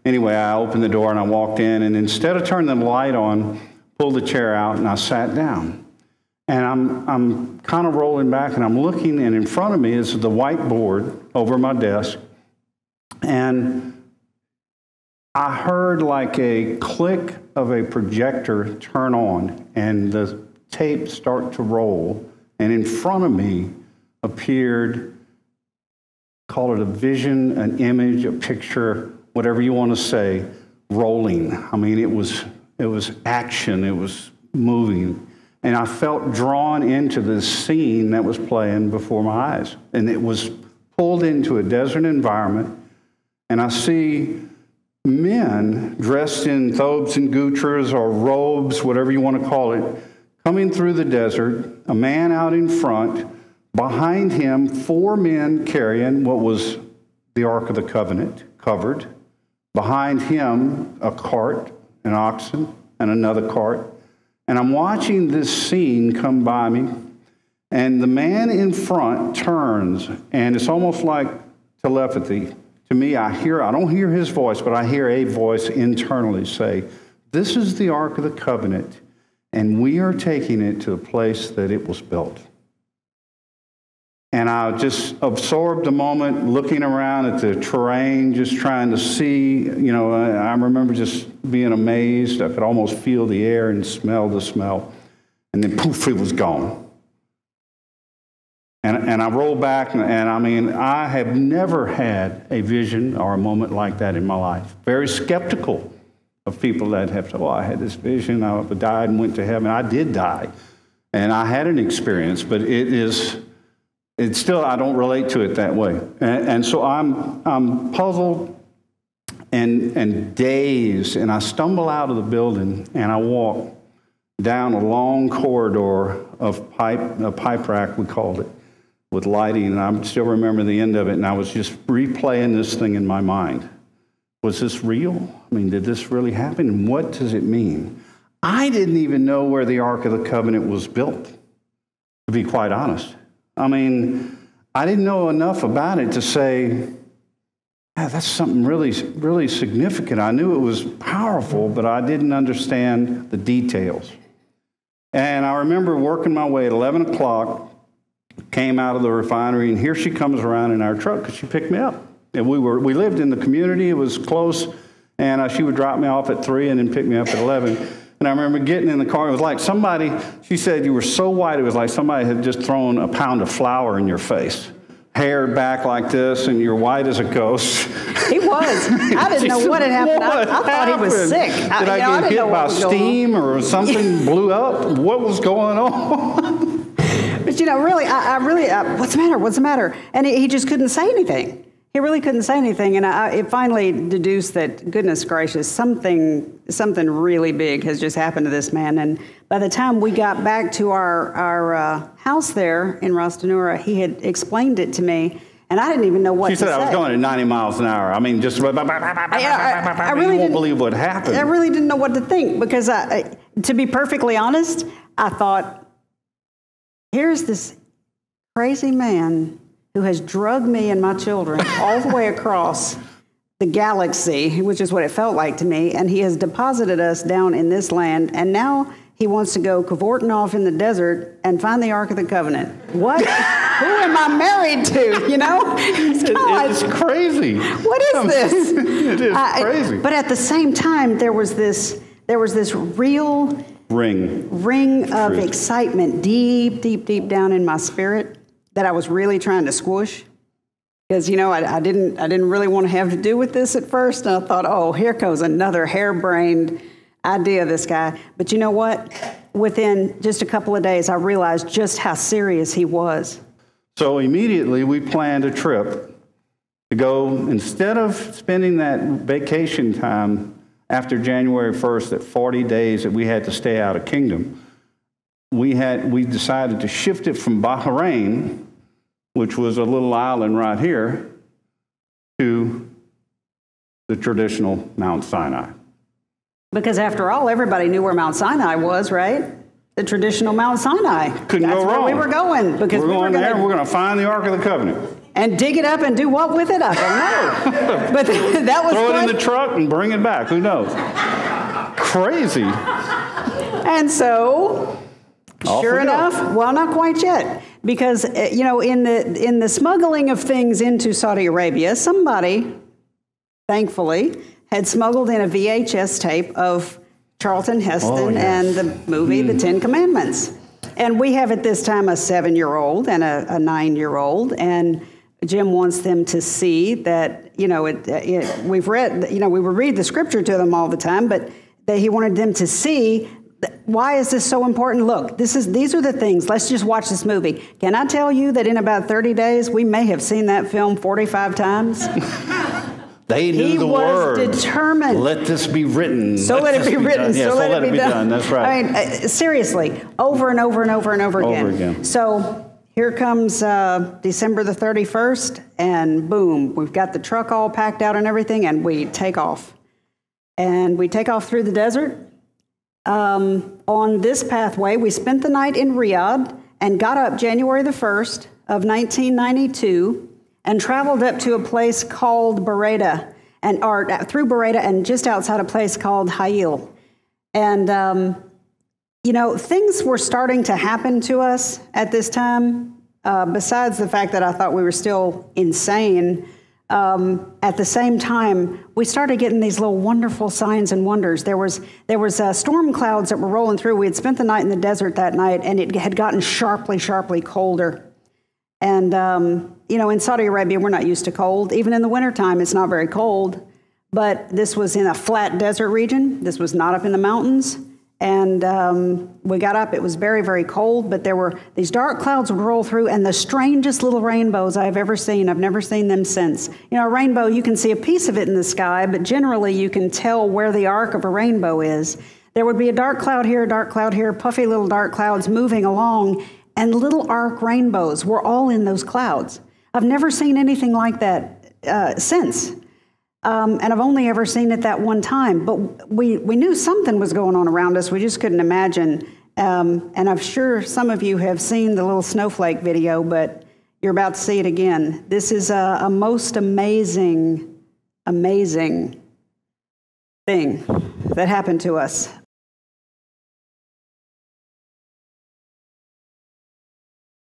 anyway, I opened the door and I walked in, and instead of turning the light on, pulled the chair out and I sat down. And I'm kind of rolling back and I'm looking, and in front of me is the whiteboard over my desk. And I heard like a click of a projector turn on and the tape start to roll. And in front of me appeared, call it a vision, an image, a picture, whatever you want to say, rolling. I mean, it was action, it was moving. And I felt drawn into this scene that was playing before my eyes. And it was pulled into a desert environment. And I see men dressed in thobes and guttras or robes, whatever you want to call it, coming through the desert, a man out in front, behind him, 4 men carrying what was the Ark of the Covenant, covered. Behind him, a cart, an oxen, and another cart. And I'm watching this scene come by me, and the man in front turns, and it's almost like telepathy. To me, I don't hear his voice, but I hear a voice internally say, "This is the Ark of the Covenant, and we are taking it to the place that it was built." And I just absorbed a moment, looking around at the terrain, just trying to see. You know, I remember just being amazed. I could almost feel the air and smell the smell. And then poof, it was gone. And I rolled back, and I mean, I have never had a vision or a moment like that in my life. Very skeptical of people that have said, "Oh, I had this vision, I died and went to heaven." I did die, and I had an experience, but it's still, I don't relate to it that way. And so I'm puzzled and dazed, and I stumble out of the building, and I walk down a long corridor of a pipe rack, we called it, with lighting, and I still remember the end of it, and I was just replaying this thing in my mind. Was this real? I mean, did this really happen? And what does it mean? I didn't even know where the Ark of the Covenant was built, to be quite honest. I mean, I didn't know enough about it to say, "Yeah, that's something really, really significant." I knew it was powerful, but I didn't understand the details. And I remember working my way at 11 o'clock, came out of the refinery, and here she comes around in our truck because she picked me up. And we lived in the community, it was close, and she would drop me off at 3 and then pick me up at 11. And I remember getting in the car, it was like somebody, she said, "You were so white, it was like somebody had just thrown a pound of flour in your face. Hair back like this, and you're white as a ghost." He was. I didn't know what had happened. I thought he was sick. Did I get hit by steam or something blew up? What was going on? But you know, really, I really, what's the matter? What's the matter? And he just couldn't say anything. He really couldn't say anything, and it finally deduced that, goodness gracious, something really big has just happened to this man. And by the time we got back to our house there in Ras Tanura, he had explained it to me, and I didn't even know what to say. She said I was going at 90 miles an hour. I mean, just I really won't believe what happened. I really didn't know what to think, because to be perfectly honest, I thought, here's this crazy man who has drugged me and my children all the way across the galaxy, which is what it felt like to me, and he has deposited us down in this land, and now he wants to go cavorting off in the desert and find the Ark of the Covenant. What? Who am I married to, you know? It's crazy. What is this? It is crazy. But at the same time, there was this real ring of excitement deep, deep, deep down in my spirit that I was really trying to squish, because you know I didn't really want to have to do with this at first, and I thought, oh, here goes another harebrained idea, this guy. But you know what? Within just a couple of days, I realized just how serious he was. So immediately we planned a trip to go, instead of spending that vacation time after January 1st, that 40 days that we had to stay out of Kingdom, we decided to shift it from Bahrain, which was a little island right here, to the traditional Mount Sinai. Because after all, everybody knew where Mount Sinai was, right? The traditional Mount Sinai. Couldn't go wrong. That's where we were going. Because we're going there, and we're going to find the Ark of the Covenant. and dig it up and do what with it? I don't know. But that was Throw it fun. in the truck and bring it back. Who knows? Crazy. And so, Off sure we go. enough, well, not quite yet, because you know, in the smuggling of things into Saudi Arabia, somebody, thankfully, had smuggled in a VHS tape of Charlton Heston and the movie The Ten Commandments. And we have at this time a 7-year-old and a 9-year-old, and Jim wants them to see that, you know, we've read, you know, we would read the scripture to them all the time, but that he wanted them to see, why is this so important? Look, these are the things. Let's just watch this movie. Can I tell you that in about 30 days, we may have seen that film 45 times? They knew the words. He was determined. Let this be written. So let it be written. Yeah, so let it be done. That's right. I mean, seriously, over and over and over and over again. Over again. So here comes December the 31st, and boom, we've got the truck all packed out and everything, and we take off. And we take off through the desert. On this pathway, we spent the night in Riyadh and got up January the 1st of 1992 and traveled up to a place called Bereda, through Bereda and just outside a place called Hail. And, you know, things were starting to happen to us at this time, besides the fact that I thought we were still insane. At the same time, we started getting these little wonderful signs and wonders. There was storm clouds that were rolling through. We had spent the night in the desert that night, and it had gotten sharply colder. And, you know, in Saudi Arabia, we're not used to cold. Even in the wintertime, it's not very cold. But this was in a flat desert region. This was not up in the mountains. And we got up. It was very cold, but there were these dark clouds would roll through, and the strangest little rainbows I've ever seen. I've never seen them since. You know, a rainbow, you can see a piece of it in the sky, but generally you can tell where the arc of a rainbow is. There would be a dark cloud here, puffy little dark clouds moving along, and little arc rainbows were all in those clouds. I've never seen anything like that since. And I've only ever seen it that one time. But we knew something was going on around us. We just couldn't imagine. And I'm sure some of you have seen the little snowflake video, but you're about to see it again. This is a most amazing thing that happened to us.